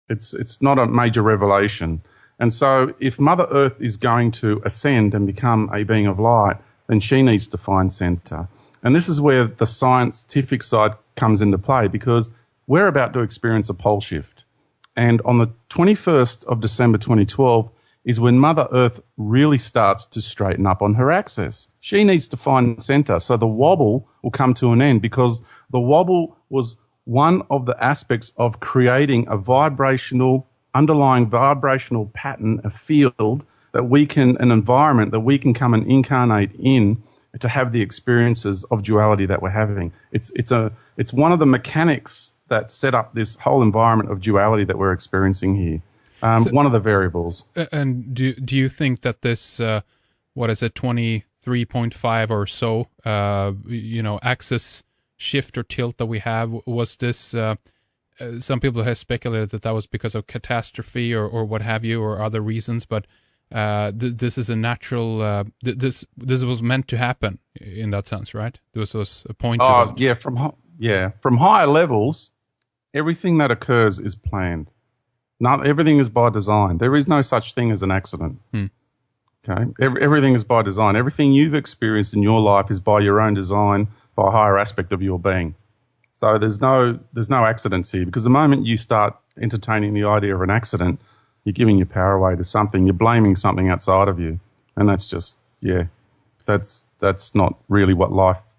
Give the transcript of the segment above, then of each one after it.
It's not a major revelation. And so if Mother Earth is going to ascend and become a being of light, then she needs to find center. And this is where the scientific side comes into play, because we're about to experience a pole shift. And on the 21st of December 2012 is when Mother Earth really starts to straighten up on her axis. She needs to find center. So the wobble will come to an end, because the wobble was one of the aspects of creating a underlying vibrational pattern, a field that an environment that we can come and incarnate in to have the experiences of duality that we're having. It's one of the mechanics that set up this whole environment of duality that we're experiencing here. One of the variables. And do you think that this, 23.5 or so, axis shift or tilt that we have, was this, some people have speculated that was because of catastrophe or what have you, or other reasons, but this is a natural, this was meant to happen in that sense, right? This was a point. From higher levels, everything that occurs is planned. Everything is by design. There is no such thing as an accident. Okay, everything is by design. Everything you've experienced in your life is by your own design, by a higher aspect of your being. So there's no accidents here, because the moment you start entertaining the idea of an accident, you're giving your power away to something. You're blaming something outside of you, and that's just that's not really what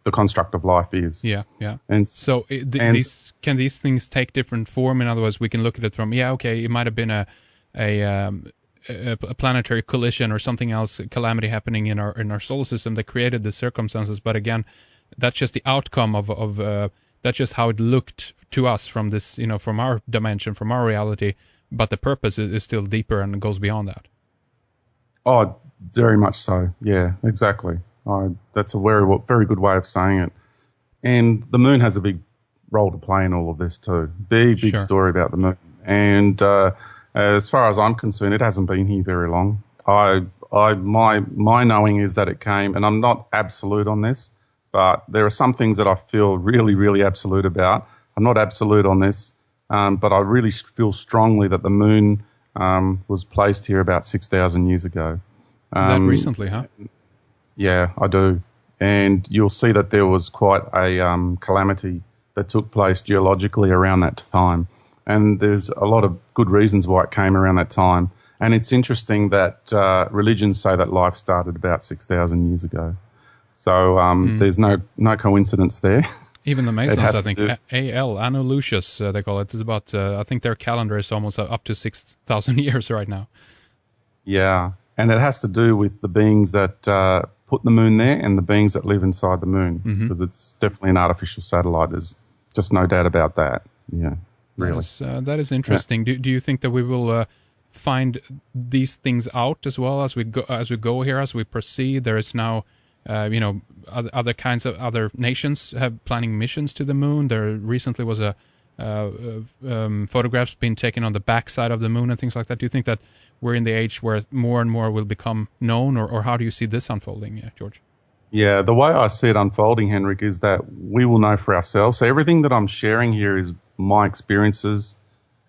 the construct of life is. Yeah. And so can these things take different form? In other words, we can look at it from it might have been a planetary collision or something else, a calamity happening in our solar system that created the circumstances. But again, that's just the outcome of that's just how it looked to us from this, from our dimension, from our reality. But the purpose is still deeper and goes beyond that. Oh, very much so. Yeah, exactly. That's a very good way of saying it. And the moon has a big role to play in all of this too. Big Sure. story about the moon. And as far as I'm concerned, it hasn't been here very long. My knowing is that it came, and I'm not absolute on this, but there are some things that I feel really, really absolute about. I'm not absolute on this, but I really feel strongly that the moon was placed here about 6,000 years ago. That recently, huh? Yeah, I do. And you'll see that there was quite a calamity that took place geologically around that time. And there's a lot of good reasons why it came around that time. And it's interesting that religions say that life started about 6,000 years ago. So there's no coincidence there. Even the Masons, I think, Anno Lucius, they call it. It's about, I think their calendar is almost up to 6,000 years right now. Yeah, and it has to do with the beings that put the moon there and the beings that live inside the moon, because it's definitely an artificial satellite. There's just no doubt about that. Yeah, really. That is interesting. Yeah. Do you think that we will find these things out as well as we go here, as we proceed? There is now, other kinds of other nations have planning missions to the moon. There recently was photographs being taken on the backside of the moon and things like that. Do you think that we're in the age where more and more will become known, or how do you see this unfolding, George? Yeah, the way I see it unfolding, Henrik, is that we will know for ourselves. So everything that I'm sharing here is my experiences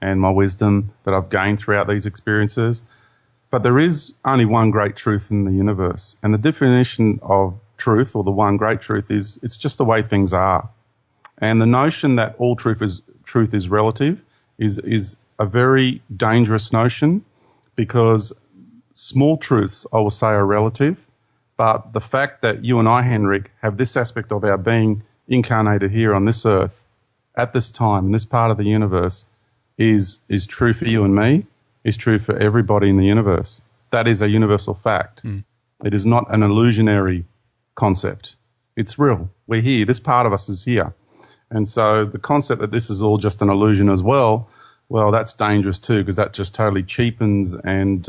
and my wisdom that I've gained throughout these experiences. But there is only one great truth in the universe. And the definition of truth, or the one great truth, is it's just the way things are. And the notion that all truth is relative is a very dangerous notion, because small truths, I will say, are relative. But the fact that you and I, Henrik, have this aspect of our being incarnated here on this earth at this time, in this part of the universe, is true for you and me, is true for everybody in the universe. That is a universal fact. It is not an illusionary concept. It's real. We're here. This part of us is here. And so the concept that this is all just an illusion as well, that's dangerous too, because that just totally cheapens and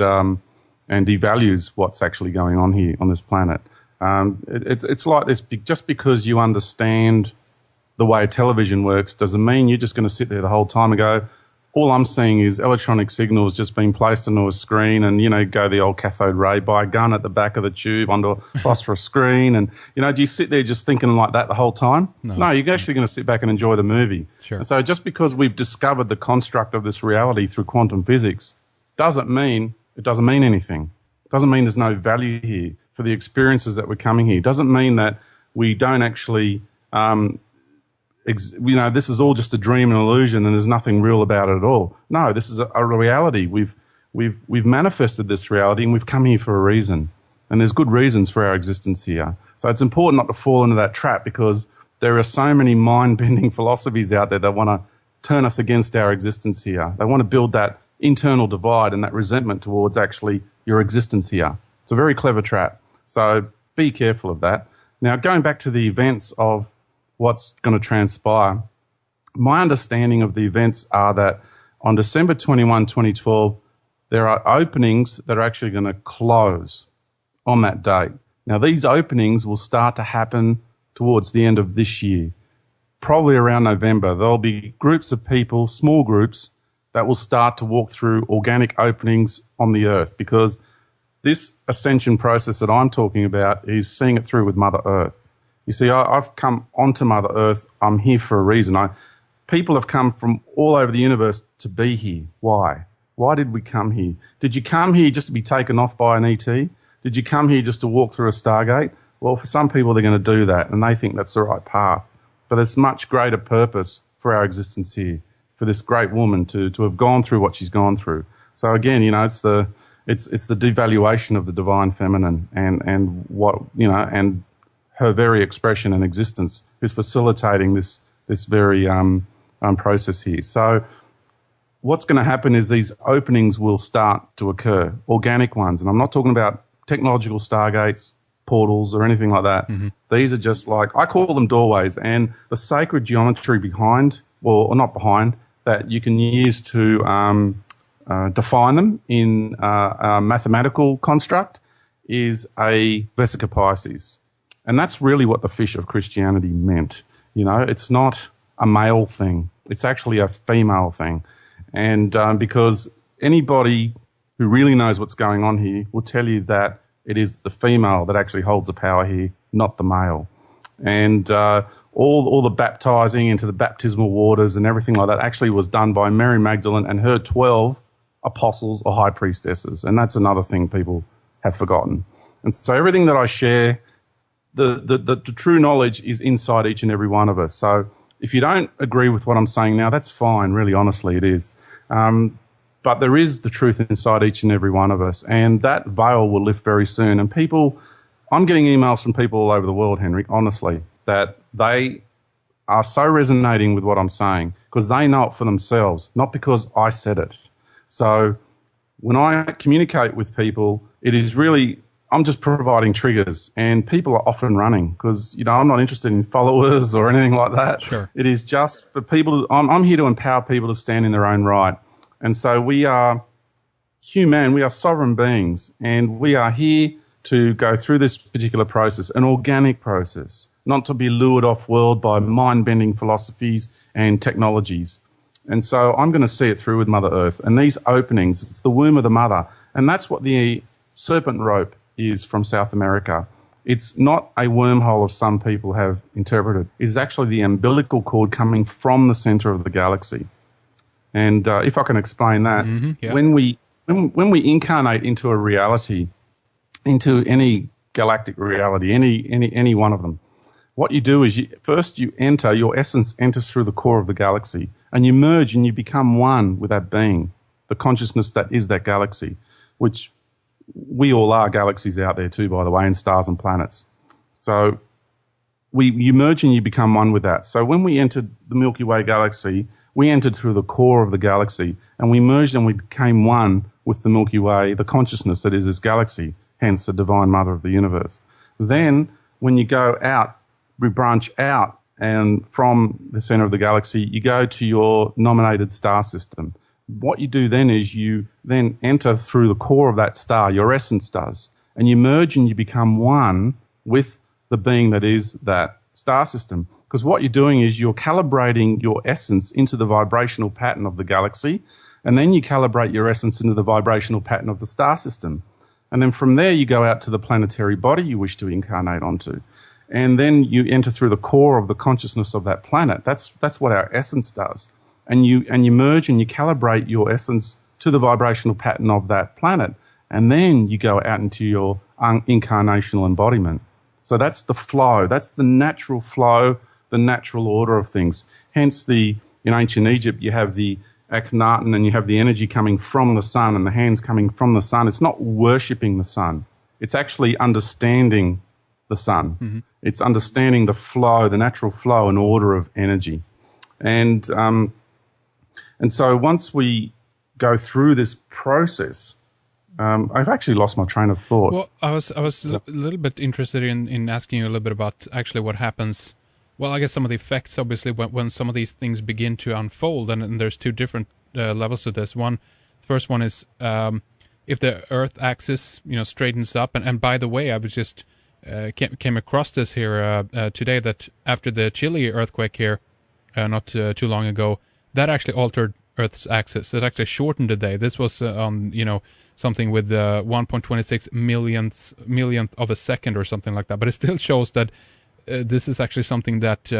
devalues what's actually going on here on this planet. It's like this, just because you understand the way television works doesn't mean you're just going to sit there the whole time and go, all I'm seeing is electronic signals just being placed onto a screen and, go the old cathode ray, buy a gun at the back of the tube onto a phosphorus screen. And, do you sit there just thinking like that the whole time? No, you're actually going to sit back and enjoy the movie. Sure. And so just because we've discovered the construct of this reality through quantum physics doesn't mean anything. It doesn't mean there's no value here for the experiences that we're coming here. It doesn't mean that we don't actually this is all just a dream and illusion and there's nothing real about it at all. No, this is a reality. We've manifested this reality and we've come here for a reason. And there's good reasons for our existence here. So it's important not to fall into that trap because there are so many mind-bending philosophies out there that want to turn us against our existence here. They want to build that internal divide and that resentment towards actually your existence here. It's a very clever trap. So be careful of that. Now, going back to the events of what's going to transpire, my understanding of the events are that on December 21, 2012, there are openings that are actually going to close on that date. Now, these openings will start to happen towards the end of this year, probably around November. There'll be groups of people, small groups, that will start to walk through organic openings on the earth because this ascension process that I'm talking about is seeing it through with Mother Earth. You see, I've come onto Mother Earth. I'm here for a reason. People have come from all over the universe to be here. Why? Why did we come here? Did you come here just to be taken off by an ET? Did you come here just to walk through a Stargate? Well, for some people, they're going to do that, and they think that's the right path. But there's much greater purpose for our existence here, for this great woman to have gone through what she's gone through. So again, it's the devaluation of the divine feminine and what, and her very expression and existence is facilitating this very process here. So what's going to happen is these openings will start to occur, organic ones. And I'm not talking about technological stargates, portals, or anything like that. Mm-hmm. These are just like, I call them doorways. And the sacred geometry behind, or not behind, that you can use to define them in a mathematical construct is a vesica Pisces. And that's really what the fish of Christianity meant. It's not a male thing. It's actually a female thing. And because anybody who really knows what's going on here will tell you that it is the female that actually holds the power here, not the male. And all the baptizing into the baptismal waters and everything like that actually was done by Mary Magdalene and her 12 apostles or high priestesses. And that's another thing people have forgotten. And so everything that I share, the true knowledge is inside each and every one of us. So if you don't agree with what I'm saying now, that's fine. Really, honestly, it is. But there is the truth inside each and every one of us. And that veil will lift very soon. And I'm getting emails from people all over the world, Henrik, honestly, that they are so resonating with what I'm saying because they know it for themselves, not because I said it. So when I communicate with people, it is really, I'm just providing triggers, and people are often running because, I'm not interested in followers or anything like that. Sure. It is just for people. I'm here to empower people to stand in their own right. And so we are human, we are sovereign beings, and we are here to go through this particular process, an organic process, not to be lured off-world by mind-bending philosophies and technologies. And so I'm going to see it through with Mother Earth. And these openings, it's the womb of the mother. And that's what the serpent rope is from South America. It's not a wormhole as some people have interpreted. It's actually the umbilical cord coming from the center of the galaxy. And if I can explain that, yeah. when we incarnate into a reality, into any galactic reality, any one of them, what you do is your essence enters through the core of the galaxy, and you merge and you become one with that being, the consciousness that is that galaxy, which we all are galaxies out there too, by the way, and stars and planets. So you merge and you become one with that. So when we entered the Milky Way galaxy, we entered through the core of the galaxy, and we merged and we became one with the Milky Way, the consciousness that is this galaxy, hence the divine mother of the universe. Then when you go out, we branch out, and from the center of the galaxy, you go to your nominated star system. What you do then is you then enter through the core of that star, your essence does, and you merge and you become one with the being that is that star system. Because what you're doing is you're calibrating your essence into the vibrational pattern of the galaxy, and then you calibrate your essence into the vibrational pattern of the star system. And then from there, you go out to the planetary body you wish to incarnate onto. And then you enter through the core of the consciousness of that planet. That's what our essence does. And you merge and you calibrate your essence to the vibrational pattern of that planet. And then you go out into your incarnational embodiment. So that's the flow. That's the natural flow, the natural order of things. Hence, in ancient Egypt, you have the Akhenaten and you have the energy coming from the sun and the hands coming from the sun. It's not worshipping the sun. It's actually understanding the sun. Mm-hmm. It's understanding the flow, the natural flow and order of energy. And so once we go through this process, I've actually lost my train of thought. Well, I was a little bit interested in asking you a little bit about actually what happens. Well, I guess some of the effects, obviously, when some of these things begin to unfold, and there's two different levels to this. The first one is if the Earth axis, straightens up. And by the way, I was just came across this here today, that after the Chile earthquake here, not too long ago, that actually altered Earth's axis. It actually shortened the day. This was on something with 1.26 millionth of a second or something like that. But it still shows that this is actually something that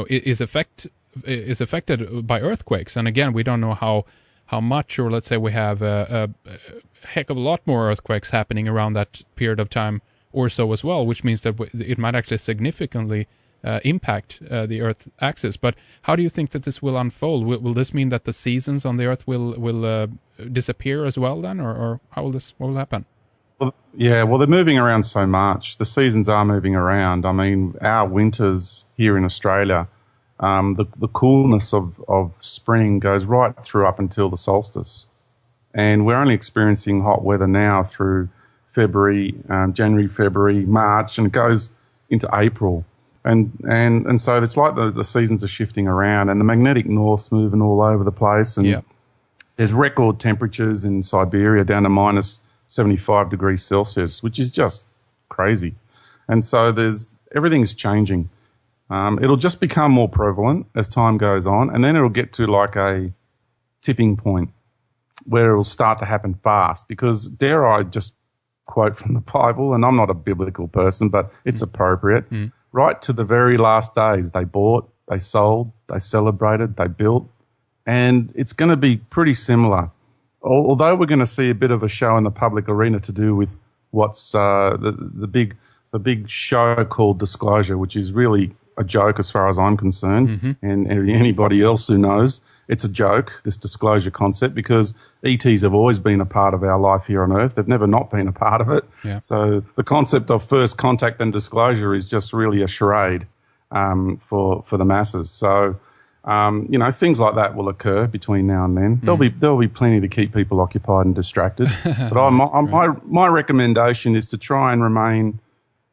is affected by earthquakes. And again, we don't know how much, or let's say we have a heck of a lot more earthquakes happening around that period of time or so as well, which means that it might actually significantly impact the Earth axis. But how do you think that this will unfold? Will this mean that the seasons on the Earth will disappear as well then, or what will happen? Well, they're moving around so much. The seasons are moving around. I mean, our winters here in Australia, the coolness of spring goes right through up until the solstice. And we're only experiencing hot weather now through February, January, February, March, and it goes into April. And so it's like the seasons are shifting around, and the magnetic north's moving all over the place. And there's record temperatures in Siberia down to minus 75 degrees Celsius, which is just crazy. And so everything's changing. It'll just become more prevalent as time goes on, and then it'll get to like a tipping point where it'll start to happen fast. Because dare I just quote from the Bible, and I'm not a biblical person, but it's appropriate. Right to the very last days, they bought, they sold, they celebrated, they built, and it's going to be pretty similar. Although we're going to see a bit of a show in the public arena to do with what's the big show called Disclosure, which is really a joke as far as I'm concerned, and anybody else who knows, it's a joke, this disclosure concept, because ETs have always been a part of our life here on Earth. They've never not been a part of it. Yeah. So the concept of first contact and disclosure is just really a charade for the masses. So, things like that will occur between now and then. There'll be plenty to keep people occupied and distracted. But my recommendation is to try and remain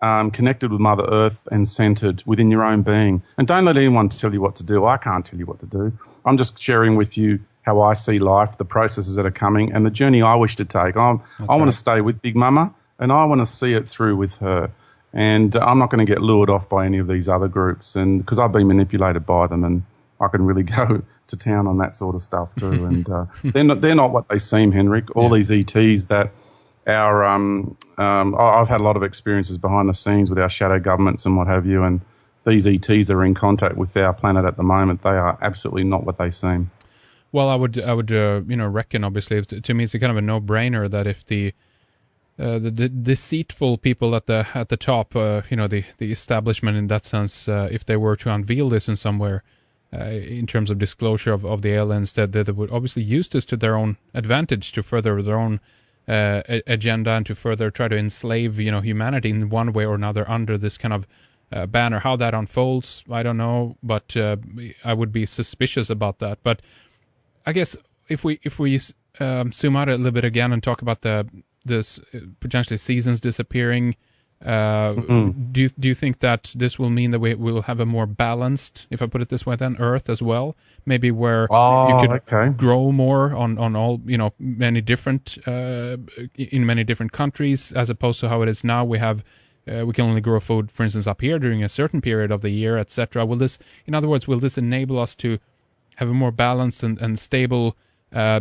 connected with Mother Earth and centered within your own being. And don't let anyone tell you what to do. I can't tell you what to do. I'm just sharing with you how I see life, the processes that are coming, and the journey I wish to take. I want to stay with Big Mama, and I want to see it through with her. And I'm not going to get lured off by any of these other groups, and because I've been manipulated by them, and I can really go to town on that sort of stuff too. And they're not what they seem, Henrik. All these ETs that I've had a lot of experiences behind the scenes with our shadow governments and what have you, and these ETs are in contact with our planet at the moment. They are absolutely not what they seem. Well, I would reckon, obviously, to me it's a kind of a no-brainer that if the deceitful people at the top, the establishment in that sense, if they were to unveil this in somewhere, in terms of disclosure of the aliens, that they would obviously use this to their own advantage to further their own agenda and to further try to enslave humanity in one way or another under this kind of banner. How that unfolds, I don't know, but I would be suspicious about that. But I guess if we zoom out a little bit again and talk about this potentially seasons disappearing, do you think that this will mean that we will have a more balanced, if I put it this way, then Earth as well? Maybe where you could grow more on all, many different in many different countries, as opposed to how it is now. We have we can only grow food, for instance, up here during a certain period of the year, etc. Will this, in other words, will this enable us to have a more balanced and stable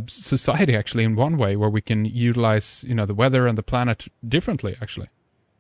society, actually, in one way, where we can utilize, the weather and the planet differently, actually?